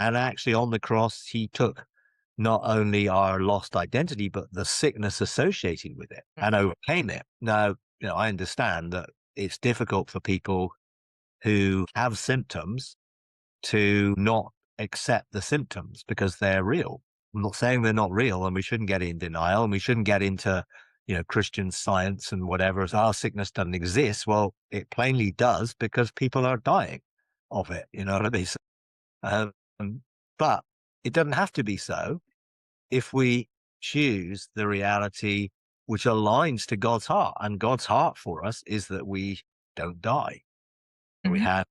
And actually on the cross, he took not only our lost identity, but the sickness associated with it and overcame it. Now, I understand that it's difficult for people who have symptoms to not accept the symptoms because they're real. I'm not saying they're not real, and we shouldn't get in denial, and we shouldn't get into, Christian science and whatever. As our sickness doesn't exist. Well, it plainly does because people are dying of it. You know what I mean? Um, but it doesn't have to be so if we choose the reality which aligns to God's heart. And God's heart for us is that we don't die. We Mhm. have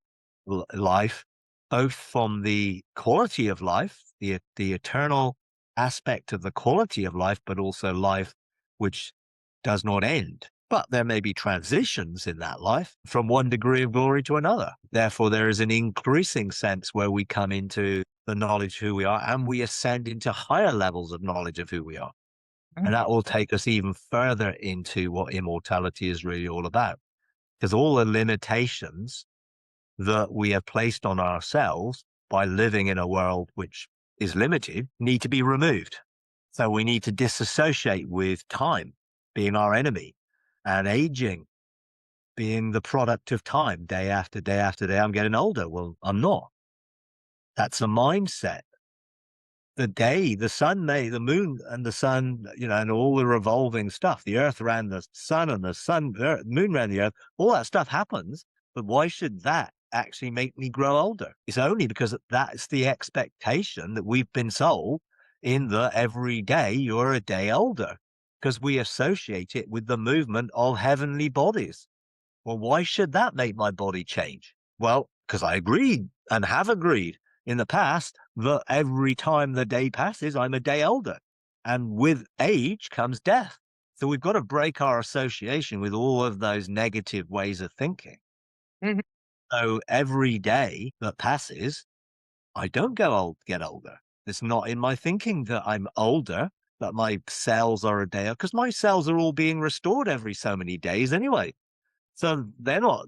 life, both from the quality of life, the eternal aspect of the quality of life, but also life which does not end. But there may be transitions in that life from one degree of glory to another. Therefore, there is an increasing sense where we come into the knowledge of who we are and we ascend into higher levels of knowledge of who we are. Mhm. And that will take us even further into what immortality is really all about. Because all the limitations that we have placed on ourselves by living in a world which is limited need to be removed. So we need to disassociate with time being our enemy and aging being the product of time day after day after day. I'm getting older. Well, I'm not. That's a mindset. The day, the moon and the sun, and all the revolving stuff, the earth around the sun and the moon around the earth, all that stuff happens. But why should that actually make me grow older? It's only because that's the expectation that we've been sold in the every day you're a day older because we associate it with the movement of heavenly bodies. Well, why should that make my body change? Well, because I agreed and have agreed in the past that every time the day passes, I'm a day older. And with age comes death. So we've got to break our association with all of those negative ways of thinking. Mhm. So every day that passes, I don't get older. It's not in my thinking that I'm older, that my cells are a day, because my cells are all being restored every so many days anyway. So they're not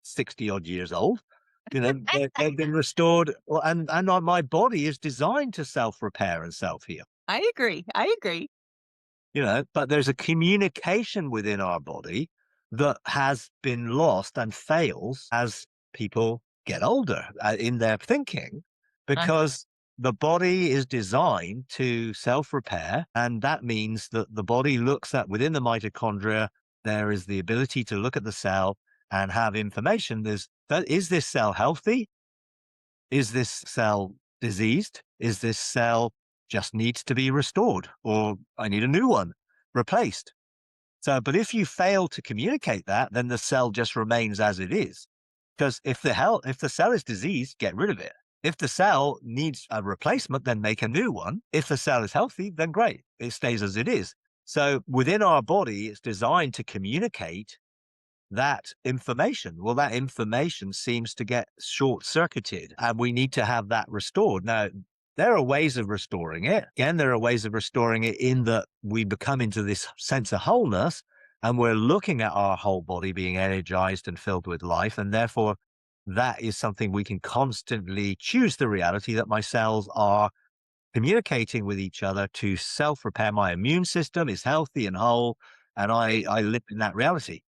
60 odd years old. They've been restored, and my body is designed to self repair and self heal. I agree. I agree. But there's a communication within our body that has been lost and fails as people get older in their thinking, Uh, because the body is designed to self repair. And that means that the body looks at within the mitochondria, there is the ability to look at the cell and have information. Is this cell healthy? Is this cell diseased? Is this cell just needs to be restored, or I need a new one replaced? So, but if you fail to communicate that, then the cell just remains as it is. Because if the cell is diseased, get rid of it. If the cell needs a replacement, then make a new one. If the cell is healthy, then great. It stays as it is. So within our body, it's designed to communicate that information. Well, that information seems to get short circuited and we need to have that restored. Now, there are ways of restoring it. Again, there are ways of restoring it in that we become into this sense of wholeness and we're looking at our whole body being energized and filled with life. And therefore, that is something we can constantly choose the reality that my cells are communicating with each other to self repair. My immune system is healthy and whole, and I live in that reality.